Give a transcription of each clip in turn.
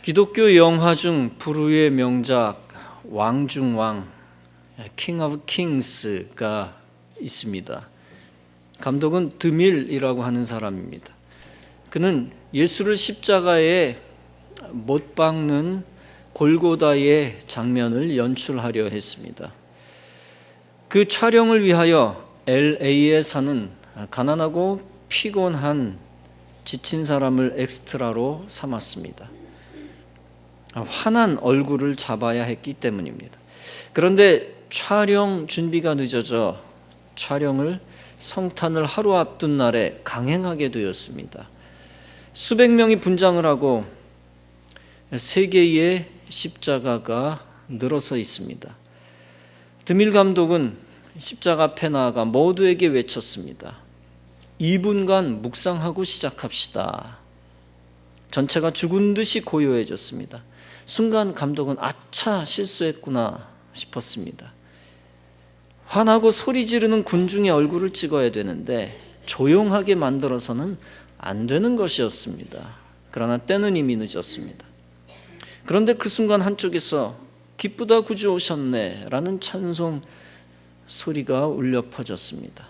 기독교 영화 중 불후의 명작 왕 중 왕, King of Kings가 있습니다. 감독은 드밀이라고 하는 사람입니다. 그는 예수를 십자가에 못 박는 골고다의 장면을 연출하려 했습니다. 그 촬영을 위하여 LA에 사는 가난하고 피곤한 지친 사람을 엑스트라로 삼았습니다. 환한 얼굴을 잡아야 했기 때문입니다. 그런데 촬영 준비가 늦어져 촬영을 성탄을 하루 앞둔 날에 강행하게 되었습니다. 수백 명이 분장을 하고 세 개의 십자가가 늘어서 있습니다. 드밀 감독은 십자가 앞에 나아가 모두에게 외쳤습니다. 2분간 묵상하고 시작합시다. 전체가 죽은 듯이 고요해졌습니다. 순간 감독은 아차 실수했구나 싶었습니다. 화나고 소리 지르는 군중의 얼굴을 찍어야 되는데 조용하게 만들어서는 안 되는 것이었습니다. 그러나 때는 이미 늦었습니다. 그런데 그 순간 한쪽에서 기쁘다 구주 오셨네 라는 찬송 소리가 울려 퍼졌습니다.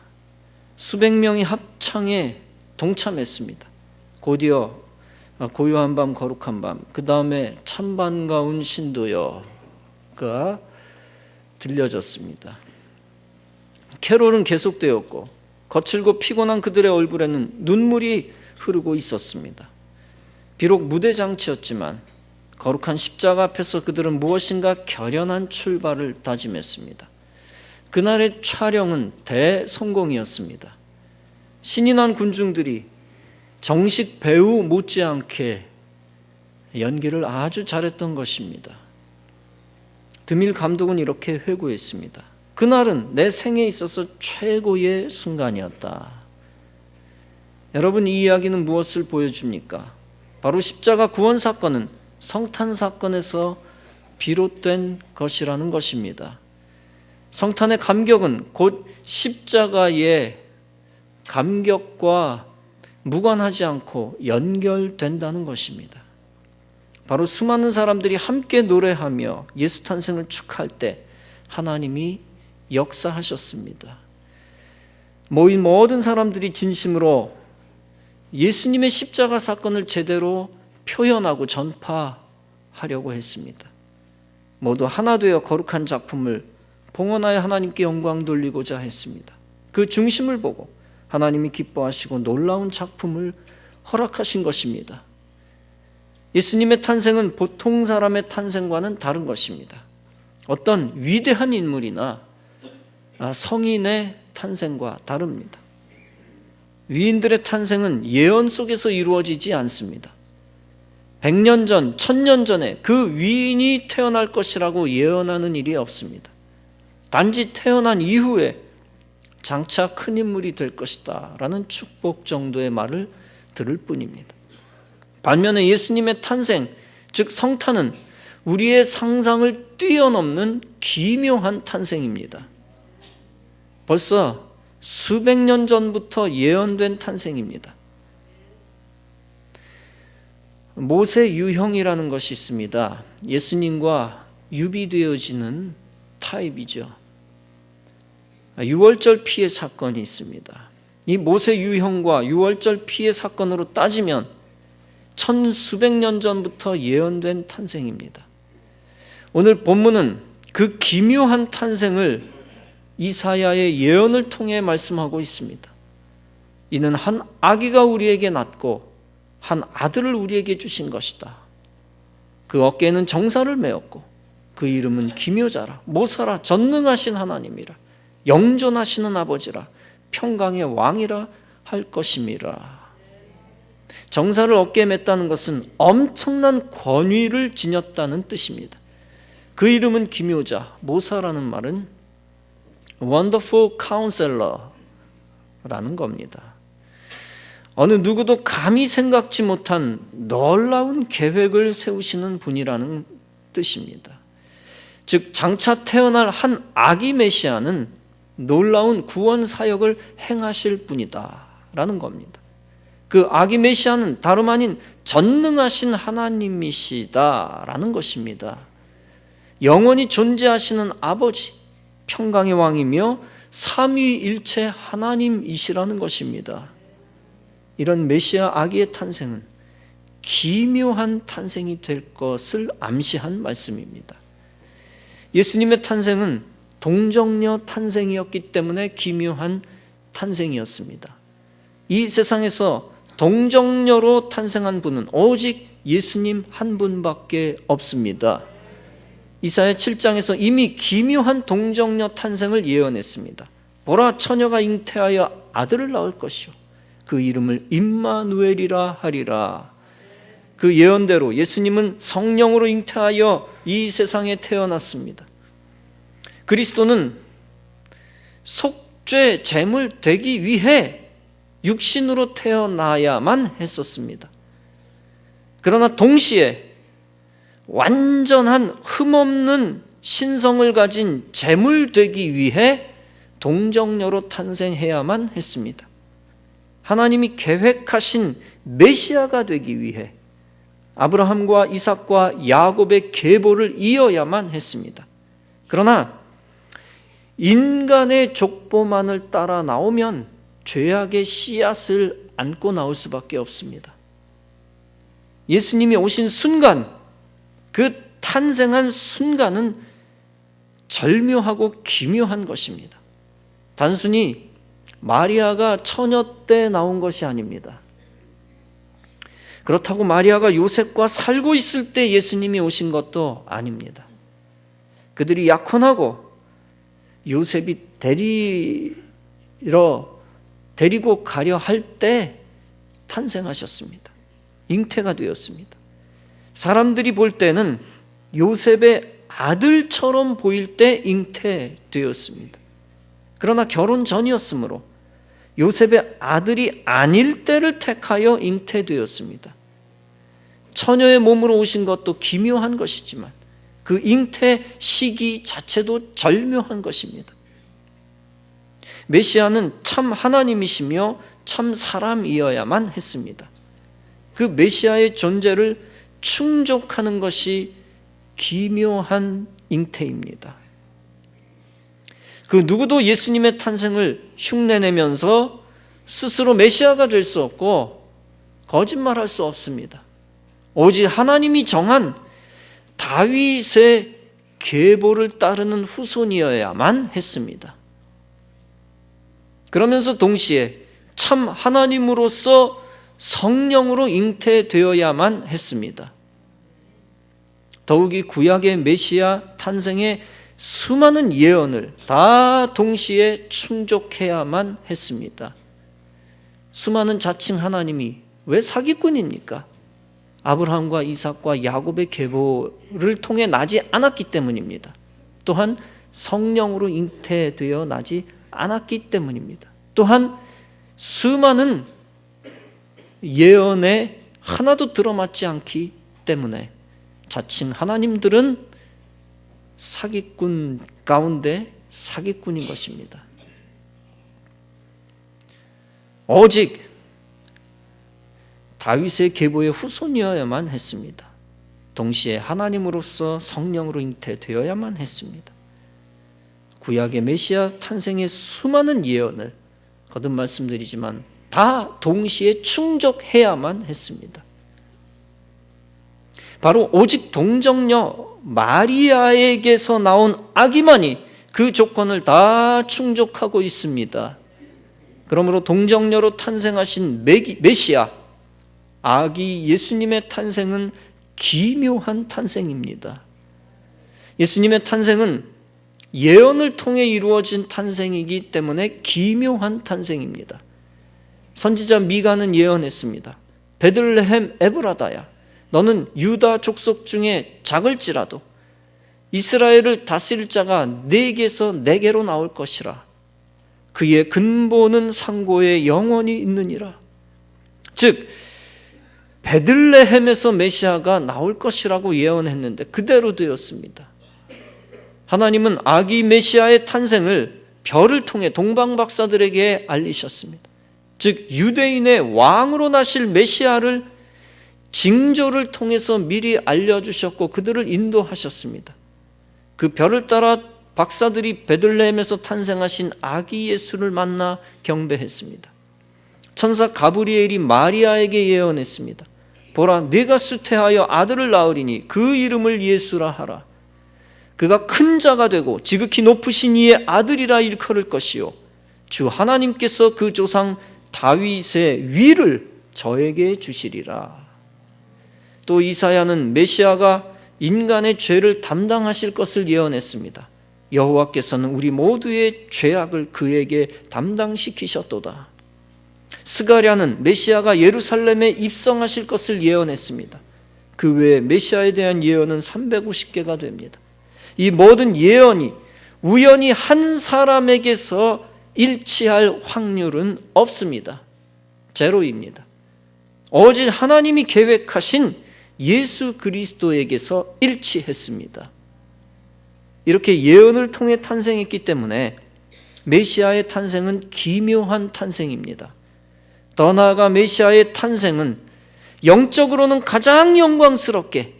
수백 명이 합창에 동참했습니다. 곧이어 고요한 밤 거룩한 밤, 그 다음에 찬반가운 신도여가 들려졌습니다. 캐롤은 계속되었고 거칠고 피곤한 그들의 얼굴에는 눈물이 흐르고 있었습니다. 비록 무대 장치였지만 거룩한 십자가 앞에서 그들은 무엇인가 결연한 출발을 다짐했습니다. 그날의 촬영은 대성공이었습니다. 신이 난 군중들이 정식 배우 못지않게 연기를 아주 잘했던 것입니다. 드밀 감독은 이렇게 회고했습니다. 그날은 내 생에 있어서 최고의 순간이었다. 여러분, 이 이야기는 무엇을 보여줍니까? 바로 십자가 구원 사건은 성탄 사건에서 비롯된 것이라는 것입니다. 성탄의 감격은 곧 십자가의 감격과 무관하지 않고 연결된다는 것입니다. 바로 수많은 사람들이 함께 노래하며 예수 탄생을 축하할 때 하나님이 역사하셨습니다. 모인 모든 사람들이 진심으로 예수님의 십자가 사건을 제대로 표현하고 전파하려고 했습니다. 모두 하나 되어 거룩한 작품을 봉헌하여 하나님께 영광 돌리고자 했습니다. 그 중심을 보고 하나님이 기뻐하시고 놀라운 작품을 허락하신 것입니다. 예수님의 탄생은 보통 사람의 탄생과는 다른 것입니다. 어떤 위대한 인물이나 성인의 탄생과 다릅니다. 위인들의 탄생은 예언 속에서 이루어지지 않습니다. 100년 전, 1000년 전에 그 위인이 태어날 것이라고 예언하는 일이 없습니다. 단지 태어난 이후에 장차 큰 인물이 될 것이다 라는 축복 정도의 말을 들을 뿐입니다. 반면에 예수님의 탄생, 즉 성탄은 우리의 상상을 뛰어넘는 기묘한 탄생입니다. 벌써 수백 년 전부터 예언된 탄생입니다. 모세 유형이라는 것이 있습니다. 예수님과 유비되어지는 타입이죠. 6월절 피해 사건이 있습니다. 이 모세 유형과 6월절 피해 사건으로 따지면 천수백 년 전부터 예언된 탄생입니다. 오늘 본문은 그 기묘한 탄생을 이사야의 예언을 통해 말씀하고 있습니다. 이는 한 아기가 우리에게 낳고 한 아들을 우리에게 주신 것이다. 그 어깨에는 정사를 메었고 그 이름은 기묘자라, 모사라, 전능하신 하나님이라, 영존하시는 아버지라, 평강의 왕이라 할 것임이라. 정사를 어깨에 맸다는 것은 엄청난 권위를 지녔다는 뜻입니다. 그 이름은 기묘자, 모사라는 말은 Wonderful Counselor라는 겁니다. 어느 누구도 감히 생각지 못한 놀라운 계획을 세우시는 분이라는 뜻입니다. 즉 장차 태어날 한 아기 메시아는 놀라운 구원 사역을 행하실 분이다 라는 겁니다. 그 그 아기 메시아는 다름 아닌 전능하신 하나님이시다라는 것입니다. 영원히 존재하시는 아버지, 평강의 왕이며 삼위일체 하나님이시라는 것입니다. 이런 메시아 아기의 탄생은 기묘한 탄생이 될 것을 암시한 말씀입니다. 예수님의 탄생은 동정녀 탄생이었기 때문에 기묘한 탄생이었습니다. 이 세상에서 동정녀로 탄생한 분은 오직 예수님 한 분밖에 없습니다. 이사야 7장에서 이미 기묘한 동정녀 탄생을 예언했습니다. 보라, 처녀가 잉태하여 아들을 낳을 것이요 그 이름을 임마누엘이라 하리라. 그 예언대로 예수님은 성령으로 잉태하여 이 세상에 태어났습니다. 그리스도는 속죄 제물 되기 위해 육신으로 태어나야만 했었습니다. 그러나 동시에 완전한 흠없는 신성을 가진 제물 되기 위해 동정녀로 탄생해야만 했습니다. 하나님이 계획하신 메시아가 되기 위해 아브라함과 이삭과 야곱의 계보를 이어야만 했습니다. 그러나 인간의 족보만을 따라 나오면 죄악의 씨앗을 안고 나올 수밖에 없습니다. 예수님이 오신 순간, 그 탄생한 순간은 절묘하고 기묘한 것입니다. 단순히 마리아가 처녀 때 나온 것이 아닙니다. 그렇다고 마리아가 요셉과 살고 있을 때 예수님이 오신 것도 아닙니다. 그들이 약혼하고 요셉이 데리고 가려 할 때 탄생하셨습니다. 잉태가 되었습니다. 사람들이 볼 때는 요셉의 아들처럼 보일 때 잉태되었습니다. 그러나 결혼 전이었으므로 요셉의 아들이 아닐 때를 택하여 잉태되었습니다. 처녀의 몸으로 오신 것도 기묘한 것이지만 그 잉태 시기 자체도 절묘한 것입니다. 메시아는 참 하나님이시며 참 사람이어야만 했습니다. 그 메시아의 존재를 충족하는 것이 기묘한 잉태입니다. 그 누구도 예수님의 탄생을 흉내내면서 스스로 메시아가 될 수 없고 거짓말할 수 없습니다. 오직 하나님이 정한 다윗의 계보를 따르는 후손이어야만 했습니다. 그러면서 동시에 참 하나님으로서 성령으로 잉태되어야만 했습니다. 더욱이 구약의 메시아 탄생의 수많은 예언을 다 동시에 충족해야만 했습니다. 수많은 자칭 하나님이 왜 사기꾼입니까? 아브라함과 이삭과 야곱의 계보를 통해 나지 않았기 때문입니다. 또한 성령으로 잉태되어 나지 않았기 때문입니다. 또한 수많은 예언에 하나도 들어맞지 않기 때문에 자칭 하나님들은 사기꾼 가운데 사기꾼인 것입니다. 오직 다윗의 계보의 후손이어야만 했습니다. 동시에 하나님으로서 성령으로 잉태되어야만 했습니다. 구약의 메시아 탄생의 수많은 예언을 거듭 말씀드리지만 다 동시에 충족해야만 했습니다. 바로 오직 동정녀 마리아에게서 나온 아기만이 그 조건을 다 충족하고 있습니다. 그러므로 동정녀로 탄생하신 메시아 아기 예수님의 탄생은 기묘한 탄생입니다. 예수님의 탄생은 예언을 통해 이루어진 탄생이기 때문에 기묘한 탄생입니다. 선지자 미가는 예언했습니다. 베들레헴 에브라다야, 너는 유다 족속 중에 작을지라도 이스라엘을 다스릴 자가 네게서 네게로 나올 것이라. 그의 근본은 상고에 영원히 있느니라. 즉 베들레헴에서 메시아가 나올 것이라고 예언했는데 그대로 되었습니다. 하나님은 아기 메시아의 탄생을 별을 통해 동방 박사들에게 알리셨습니다. 즉 유대인의 왕으로 나실 메시아를 징조를 통해서 미리 알려주셨고 그들을 인도하셨습니다. 그 별을 따라 박사들이 베들레헴에서 탄생하신 아기 예수를 만나 경배했습니다. 천사 가브리엘이 마리아에게 예언했습니다. 보라, 네가 수태하여 아들을 낳으리니 그 이름을 예수라 하라. 그가 큰 자가 되고 지극히 높으신 이의 아들이라 일컬을 것이요 주 하나님께서 그 조상 다윗의 위를 저에게 주시리라. 또 이사야는 메시아가 인간의 죄를 담당하실 것을 예언했습니다. 여호와께서는 우리 모두의 죄악을 그에게 담당시키셨도다. 스가랴는 메시아가 예루살렘에 입성하실 것을 예언했습니다. 그 외에 메시아에 대한 예언은 350개가 됩니다. 이 모든 예언이 우연히 한 사람에게서 일치할 확률은 없습니다. 제로입니다. 오직 하나님이 계획하신 예수 그리스도에게서 일치했습니다. 이렇게 예언을 통해 탄생했기 때문에 메시아의 탄생은 기묘한 탄생입니다. 더 나아가 메시아의 탄생은 영적으로는 가장 영광스럽게,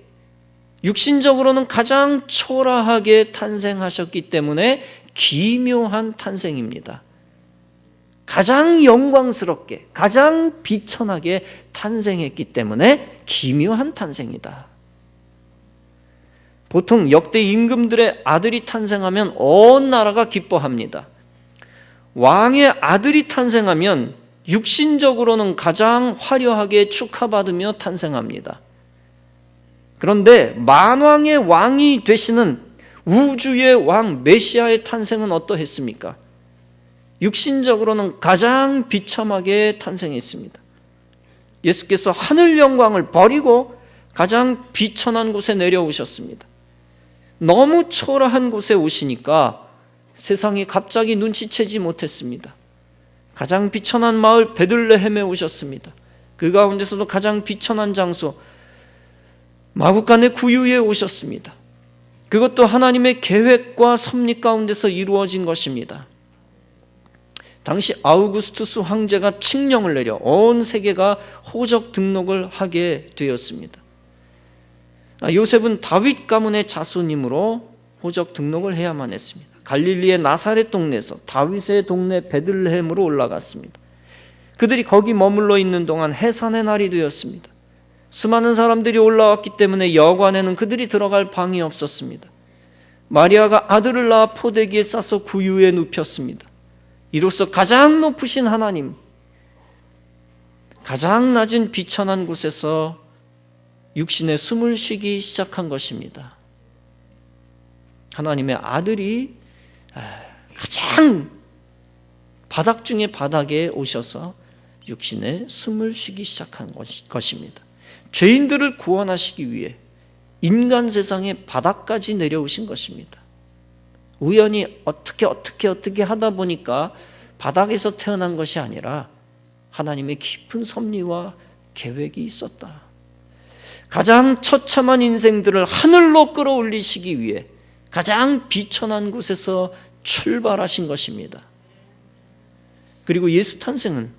육신적으로는 가장 초라하게 탄생하셨기 때문에 기묘한 탄생입니다. 가장 영광스럽게, 가장 비천하게 탄생했기 때문에 기묘한 탄생이다. 보통 역대 임금들의 아들이 탄생하면 온 나라가 기뻐합니다. 왕의 아들이 탄생하면 육신적으로는 가장 화려하게 축하받으며 탄생합니다. 그런데 만왕의 왕이 되시는 우주의 왕 메시아의 탄생은 어떠했습니까? 육신적으로는 가장 비참하게 탄생했습니다. 예수께서 하늘 영광을 버리고 가장 비천한 곳에 내려오셨습니다. 너무 초라한 곳에 오시니까 세상이 갑자기 눈치채지 못했습니다. 가장 비천한 마을 베들레헴에 오셨습니다. 그 가운데서도 가장 비천한 장소 마구간의 구유에 오셨습니다. 그것도 하나님의 계획과 섭리 가운데서 이루어진 것입니다. 당시 아우구스투스 황제가 칙령을 내려 온 세계가 호적 등록을 하게 되었습니다. 요셉은 다윗 가문의 자손이므로 호적 등록을 해야만 했습니다. 갈릴리의 나사렛 동네에서 다윗의 동네 베들레헴으로 올라갔습니다. 그들이 거기 머물러 있는 동안 해산의 날이 되었습니다. 수많은 사람들이 올라왔기 때문에 여관에는 그들이 들어갈 방이 없었습니다. 마리아가 아들을 낳아 포대기에 싸서 구유에 눕혔습니다. 이로써 가장 높으신 하나님, 가장 낮은 비천한 곳에서 육신의 숨을 쉬기 시작한 것입니다. 하나님의 아들이 가장 바닥 중에 바닥에 오셔서 육신의 숨을 쉬기 시작한 것입니다. 죄인들을 구원하시기 위해 인간 세상의 바닥까지 내려오신 것입니다. 우연히 어떻게 하다 보니까 바닥에서 태어난 것이 아니라 하나님의 깊은 섭리와 계획이 있었다. 가장 처참한 인생들을 하늘로 끌어올리시기 위해 가장 비천한 곳에서 출발하신 것입니다. 그리고 예수 탄생은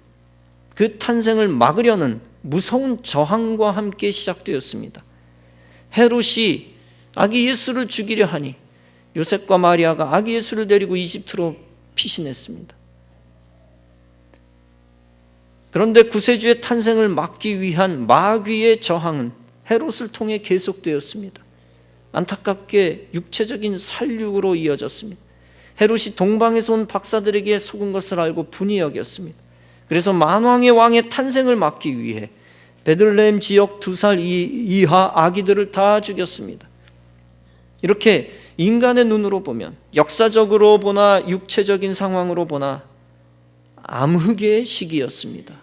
그 탄생을 막으려는 무서운 저항과 함께 시작되었습니다. 헤롯이 아기 예수를 죽이려 하니 요셉과 마리아가 아기 예수를 데리고 이집트로 피신했습니다. 그런데 구세주의 탄생을 막기 위한 마귀의 저항은 헤롯을 통해 계속되었습니다. 안타깝게 육체적인 살육으로 이어졌습니다. 헤롯이 동방에서 온 박사들에게 속은 것을 알고 분이 여겼습니다. 그래서 만왕의 왕의 탄생을 막기 위해 베들레헴 지역 2살 이하 아기들을 다 죽였습니다. 이렇게 인간의 눈으로 보면, 역사적으로 보나 육체적인 상황으로 보나 암흑의 시기였습니다.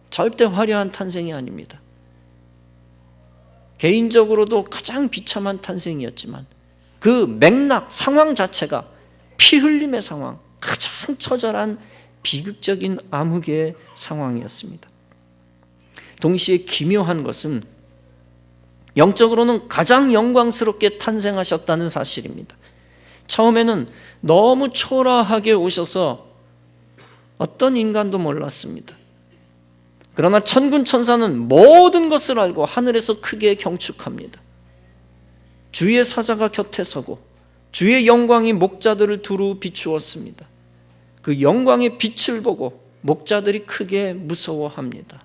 절대 화려한 탄생이 아닙니다. 개인적으로도 가장 비참한 탄생이었지만 그 맥락, 상황 자체가 피 흘림의 상황, 가장 처절한 비극적인 암흑의 상황이었습니다. 동시에 기묘한 것은 영적으로는 가장 영광스럽게 탄생하셨다는 사실입니다. 처음에는 너무 초라하게 오셔서 어떤 인간도 몰랐습니다. 그러나 천군 천사는 모든 것을 알고 하늘에서 크게 경축합니다. 주의 사자가 곁에 서고 주의 영광이 목자들을 두루 비추었습니다. 그 영광의 빛을 보고 목자들이 크게 무서워합니다.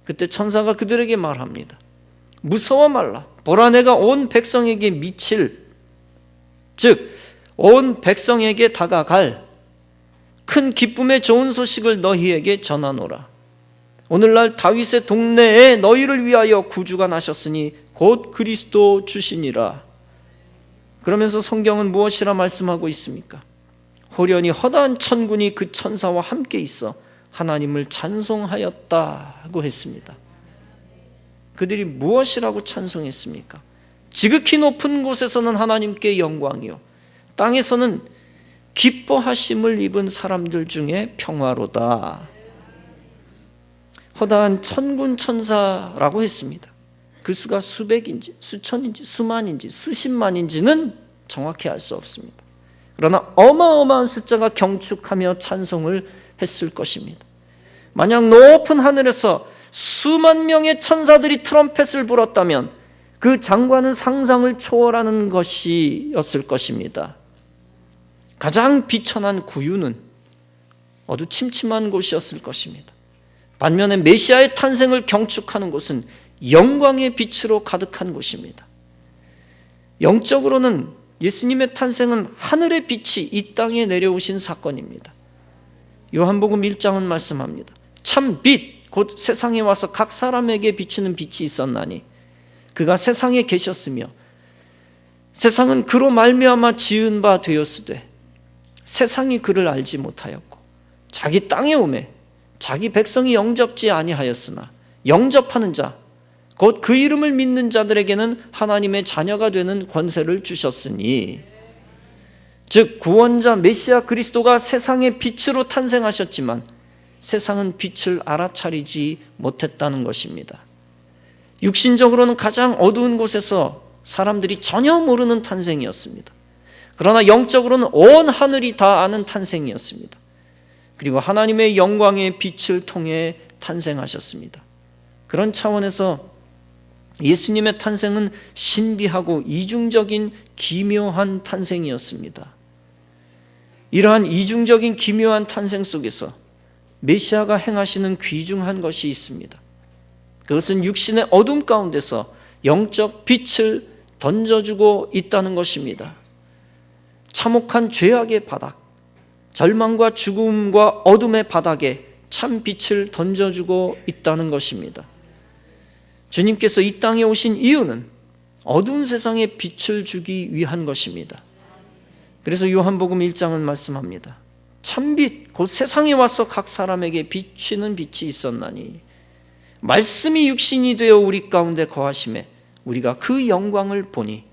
그때 천사가 그들에게 말합니다. 무서워 말라. 보라, 내가 온 백성에게 미칠, 즉 온 백성에게 다가갈 큰 기쁨의 좋은 소식을 너희에게 전하노라. 오늘날 다윗의 동네에 너희를 위하여 구주가 나셨으니 곧 그리스도 주시니라. 그러면서 성경은 무엇이라 말씀하고 있습니까? 호련히 허다한 천군이 그 천사와 함께 있어 하나님을 찬송하였다고 했습니다. 그들이 무엇이라고 찬송했습니까? 지극히 높은 곳에서는 하나님께 영광이요, 땅에서는 기뻐하심을 입은 사람들 중에 평화로다. 허다한 천군 천사라고 했습니다. 그 수가 수백인지 수천인지 수만인지 수십만인지는 정확히 알 수 없습니다. 그러나 어마어마한 숫자가 경축하며 찬송을 했을 것입니다. 만약 높은 하늘에서 수만 명의 천사들이 트럼펫을 불었다면 그 장관은 상상을 초월하는 것이었을 것입니다. 가장 비천한 구유는 어두침침한 곳이었을 것입니다. 반면에 메시아의 탄생을 경축하는 곳은 영광의 빛으로 가득한 곳입니다. 영적으로는 예수님의 탄생은 하늘의 빛이 이 땅에 내려오신 사건입니다. 요한복음 1장은 말씀합니다. 참 빛, 곧 세상에 와서 각 사람에게 비추는 빛이 있었나니 그가 세상에 계셨으며 세상은 그로 말미암아 지은 바 되었으되 세상이 그를 알지 못하였고 자기 땅에 오매 자기 백성이 영접지 아니하였으나 영접하는 자, 곧 그 이름을 믿는 자들에게는 하나님의 자녀가 되는 권세를 주셨으니, 즉 구원자 메시아 그리스도가 세상의 빛으로 탄생하셨지만 세상은 빛을 알아차리지 못했다는 것입니다. 육신적으로는 가장 어두운 곳에서 사람들이 전혀 모르는 탄생이었습니다. 그러나 영적으로는 온 하늘이 다 아는 탄생이었습니다. 그리고 하나님의 영광의 빛을 통해 탄생하셨습니다. 그런 차원에서 예수님의 탄생은 신비하고 이중적인 기묘한 탄생이었습니다. 이러한 이중적인 기묘한 탄생 속에서 메시아가 행하시는 귀중한 것이 있습니다. 그것은 육신의 어둠 가운데서 영적 빛을 던져주고 있다는 것입니다. 참혹한 죄악의 바닥, 절망과 죽음과 어둠의 바닥에 참 빛을 던져주고 있다는 것입니다. 주님께서 이 땅에 오신 이유는 어두운 세상에 빛을 주기 위한 것입니다. 그래서 요한복음 1장은 말씀합니다. 참빛, 곧 세상에 와서 각 사람에게 비치는 빛이 있었나니 말씀이 육신이 되어 우리 가운데 거하심에 우리가 그 영광을 보니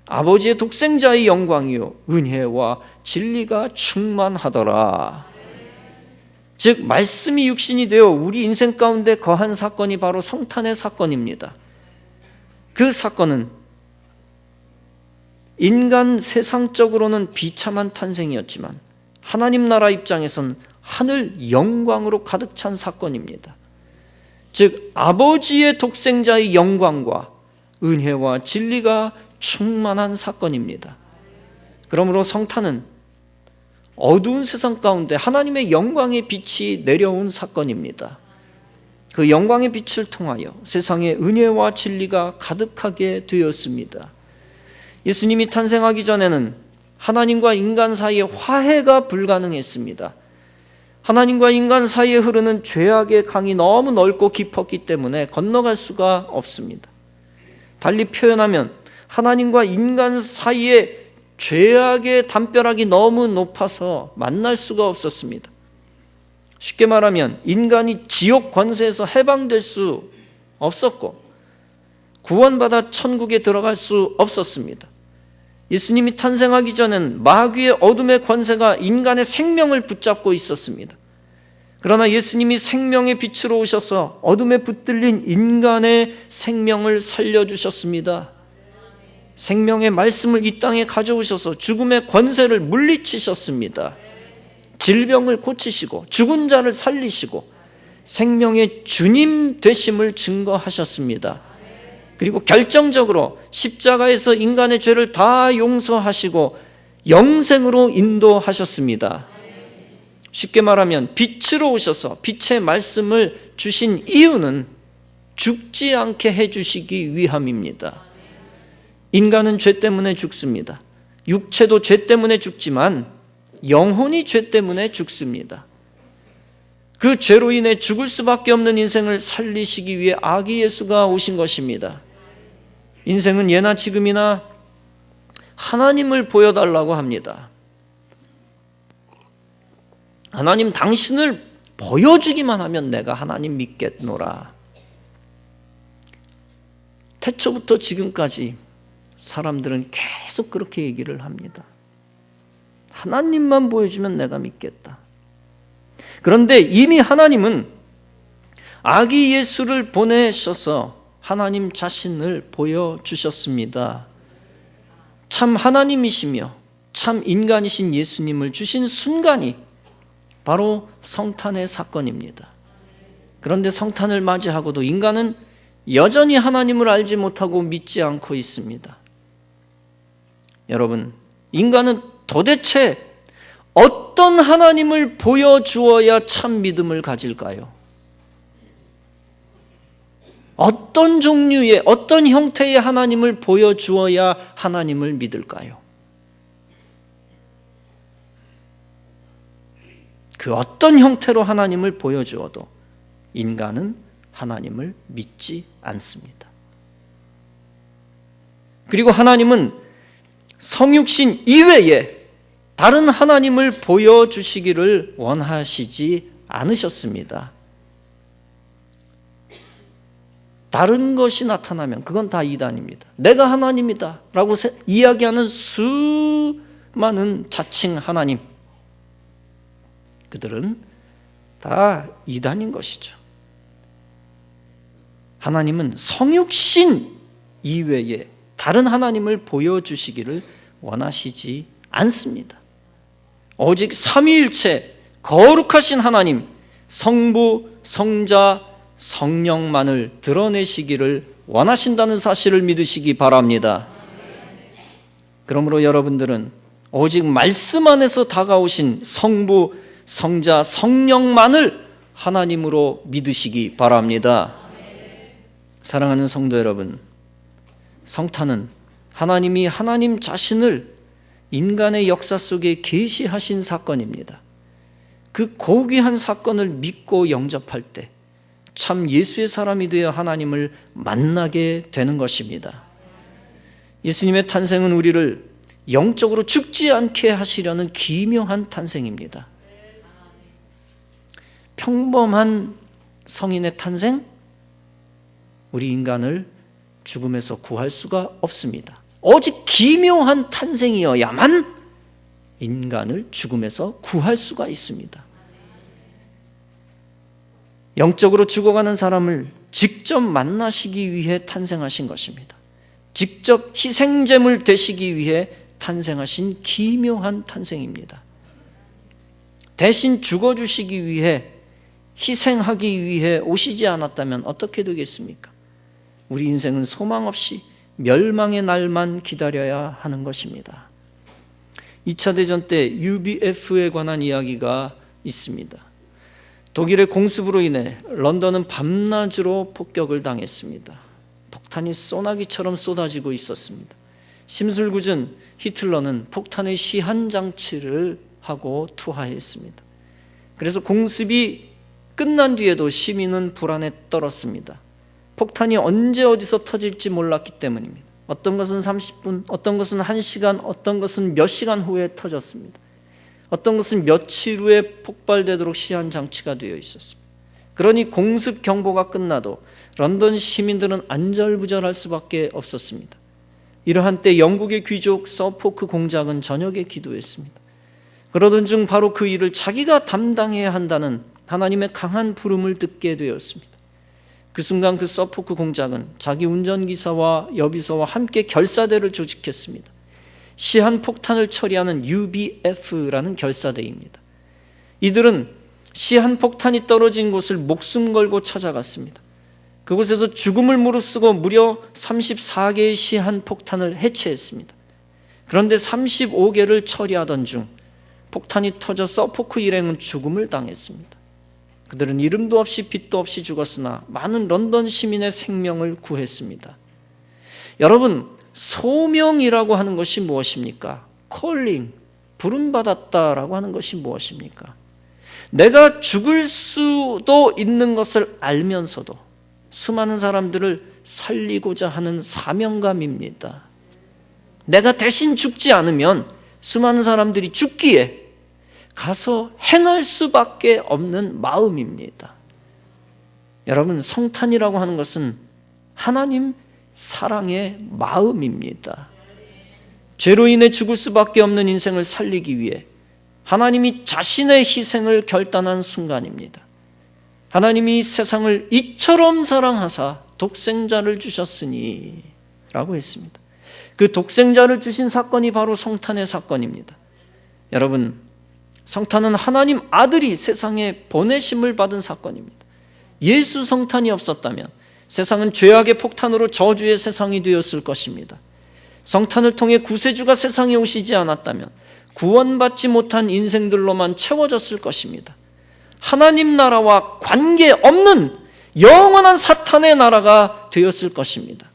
아버지의 독생자의 영광이요 은혜와 진리가 충만하더라. 즉 말씀이 육신이 되어 우리 인생 가운데 거한 사건이 바로 성탄의 사건입니다. 그 사건은 인간 세상적으로는 비참한 탄생이었지만 하나님 나라 입장에선 하늘 영광으로 가득 찬 사건입니다. 즉 아버지의 독생자의 영광과 은혜와 진리가 충만한 사건입니다. 그러므로 성탄은 어두운 세상 가운데 하나님의 영광의 빛이 내려온 사건입니다. 그 영광의 빛을 통하여 세상에 은혜와 진리가 가득하게 되었습니다. 예수님이 탄생하기 전에는 하나님과 인간 사이에 화해가 불가능했습니다. 하나님과 인간 사이에 흐르는 죄악의 강이 너무 넓고 깊었기 때문에 건너갈 수가 없습니다. 달리 표현하면 하나님과 인간 사이에 죄악의 담벼락이 너무 높아서 만날 수가 없었습니다. 쉽게 말하면 인간이 지옥 권세에서 해방될 수 없었고 구원받아 천국에 들어갈 수 없었습니다. 예수님이 탄생하기 전엔 마귀의 어둠의 권세가 인간의 생명을 붙잡고 있었습니다. 그러나 예수님이 생명의 빛으로 오셔서 어둠에 붙들린 인간의 생명을 살려주셨습니다. 생명의 말씀을 이 땅에 가져오셔서 죽음의 권세를 물리치셨습니다. 질병을 고치시고 죽은 자를 살리시고 생명의 주님 되심을 증거하셨습니다. 그리고 결정적으로 십자가에서 인간의 죄를 다 용서하시고 영생으로 인도하셨습니다. 쉽게 말하면 빛으로 오셔서 빛의 말씀을 주신 이유는 죽지 않게 해주시기 위함입니다. 인간은 죄 때문에 죽습니다. 육체도 죄 때문에 죽지만 영혼이 죄 때문에 죽습니다. 그 죄로 인해 죽을 수밖에 없는 인생을 살리시기 위해 아기 예수가 오신 것입니다. 인생은 예나 지금이나 하나님을 보여달라고 합니다. 하나님 당신을 보여주기만 하면 내가 하나님 믿겠노라. 태초부터 지금까지 사람들은 계속 그렇게 얘기를 합니다. 하나님만 보여주면 내가 믿겠다. 그런데 이미 하나님은 아기 예수를 보내셔서 하나님 자신을 보여주셨습니다. 참 하나님이시며 참 인간이신 예수님을 주신 순간이 바로 성탄의 사건입니다. 그런데 성탄을 맞이하고도 인간은 여전히 하나님을 알지 못하고 믿지 않고 있습니다. 여러분, 인간은 도대체 어떤 하나님을 보여주어야 참 믿음을 가질까요? 어떤 종류의, 어떤 형태의 하나님을 보여주어야 하나님을 믿을까요? 그 어떤 형태로 하나님을 보여주어도 인간은 하나님을 믿지 않습니다. 그리고 하나님은 성육신 이외에 다른 하나님을 보여주시기를 원하시지 않으셨습니다. 다른 것이 나타나면 그건 다 이단입니다. 내가 하나님이다 라고 이야기하는 수많은 자칭 하나님, 그들은 다 이단인 것이죠. 하나님은 성육신 이외에 다른 하나님을 보여주시기를 원하시지 않습니다. 오직 삼위일체 거룩하신 하나님, 성부, 성자, 성령만을 드러내시기를 원하신다는 사실을 믿으시기 바랍니다. 그러므로 여러분들은 오직 말씀 안에서 다가오신 성부, 성자, 성령만을 하나님으로 믿으시기 바랍니다. 사랑하는 성도 여러분, 성탄은 하나님이 하나님 자신을 인간의 역사 속에 계시하신 사건입니다. 그 고귀한 사건을 믿고 영접할 때 참 예수의 사람이 되어 하나님을 만나게 되는 것입니다. 예수님의 탄생은 우리를 영적으로 죽지 않게 하시려는 기묘한 탄생입니다. 평범한 성인의 탄생, 우리 인간을 죽음에서 구할 수가 없습니다. 오직 기묘한 탄생이어야만 인간을 죽음에서 구할 수가 있습니다. 영적으로 죽어가는 사람을 직접 만나시기 위해 탄생하신 것입니다. 직접 희생제물 되시기 위해 탄생하신 기묘한 탄생입니다. 대신 죽어주시기 위해, 희생하기 위해 오시지 않았다면 어떻게 되겠습니까? 우리 인생은 소망 없이 멸망의 날만 기다려야 하는 것입니다. 2차 대전 때 UBF에 관한 이야기가 있습니다. 독일의 공습으로 인해 런던은 밤낮으로 폭격을 당했습니다. 폭탄이 소나기처럼 쏟아지고 있었습니다. 심술궂은 히틀러는 폭탄의 시한장치를 하고 투하했습니다. 그래서 공습이 끝난 뒤에도 시민은 불안에 떨었습니다. 폭탄이 언제 어디서 터질지 몰랐기 때문입니다. 어떤 것은 30분, 어떤 것은 1시간, 어떤 것은 몇 시간 후에 터졌습니다. 어떤 것은 며칠 후에 폭발되도록 시한 장치가 되어 있었습니다. 그러니 공습 경보가 끝나도 런던 시민들은 안절부절할 수밖에 없었습니다. 이러한 때 영국의 귀족 서포크 공작은 저녁에 기도했습니다. 그러던 중 바로 그 일을 자기가 담당해야 한다는 하나님의 강한 부름을 듣게 되었습니다. 그 순간 그 서포크 공작은 자기 운전기사와 여비서와 함께 결사대를 조직했습니다. 시한폭탄을 처리하는 UBF라는 결사대입니다. 이들은 시한폭탄이 떨어진 곳을 목숨 걸고 찾아갔습니다. 그곳에서 죽음을 무릅쓰고 무려 34개의 시한폭탄을 해체했습니다. 그런데 35개를 처리하던 중 폭탄이 터져 서포크 일행은 죽음을 당했습니다. 그들은 이름도 없이 빛도 없이 죽었으나 많은 런던 시민의 생명을 구했습니다. 여러분, 소명이라고 하는 것이 무엇입니까? 콜링, 부름받았다라고 하는 것이 무엇입니까? 내가 죽을 수도 있는 것을 알면서도 수많은 사람들을 살리고자 하는 사명감입니다. 내가 대신 죽지 않으면 수많은 사람들이 죽기에 가서 행할 수밖에 없는 마음입니다. 여러분, 성탄이라고 하는 것은 하나님 사랑의 마음입니다. 죄로 인해 죽을 수밖에 없는 인생을 살리기 위해 하나님이 자신의 희생을 결단한 순간입니다. 하나님이 세상을 이처럼 사랑하사 독생자를 주셨으니 라고 했습니다. 그 독생자를 주신 사건이 바로 성탄의 사건입니다. 여러분, 성탄은 하나님 아들이 세상에 보내심을 받은 사건입니다. 예수 성탄이 없었다면 세상은 죄악의 폭탄으로 저주의 세상이 되었을 것입니다. 성탄을 통해 구세주가 세상에 오시지 않았다면 구원받지 못한 인생들로만 채워졌을 것입니다. 하나님 나라와 관계없는 영원한 사탄의 나라가 되었을 것입니다.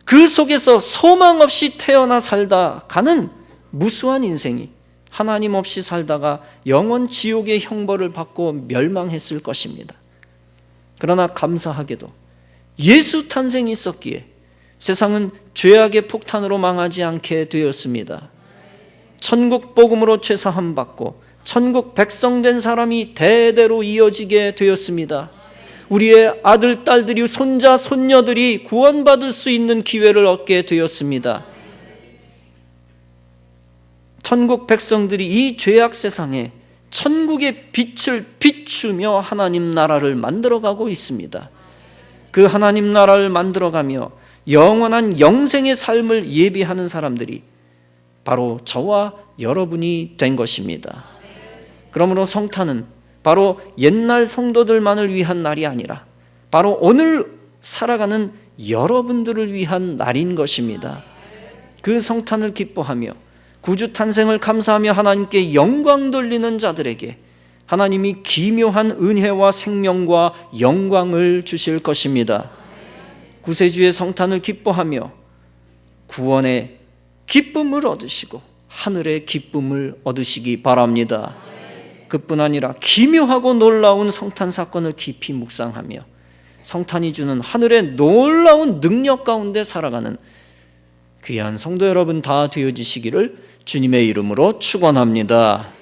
그 속에서 소망 없이 태어나 살다 가는 무수한 인생이 하나님 없이 살다가 영원 지옥의 형벌을 받고 멸망했을 것입니다. 그러나 감사하게도 예수 탄생이 있었기에 세상은 죄악의 폭탄으로 망하지 않게 되었습니다. 천국 복음으로 죄사함 받고 천국 백성 된 사람이 대대로 이어지게 되었습니다. 우리의 아들, 딸들이, 손자, 손녀들이 구원받을 수 있는 기회를 얻게 되었습니다. 천국 백성들이 이 죄악 세상에 천국의 빛을 비추며 하나님 나라를 만들어가고 있습니다. 그 하나님 나라를 만들어가며 영원한 영생의 삶을 예비하는 사람들이 바로 저와 여러분이 된 것입니다. 그러므로 성탄은 바로 옛날 성도들만을 위한 날이 아니라 바로 오늘 살아가는 여러분들을 위한 날인 것입니다. 그 성탄을 기뻐하며 구주 탄생을 감사하며 하나님께 영광 돌리는 자들에게 하나님이 기묘한 은혜와 생명과 영광을 주실 것입니다. 구세주의 성탄을 기뻐하며 구원의 기쁨을 얻으시고 하늘의 기쁨을 얻으시기 바랍니다. 그뿐 아니라 기묘하고 놀라운 성탄 사건을 깊이 묵상하며 성탄이 주는 하늘의 놀라운 능력 가운데 살아가는 귀한 성도 여러분 다 되어지시기를 주님의 이름으로 축원합니다.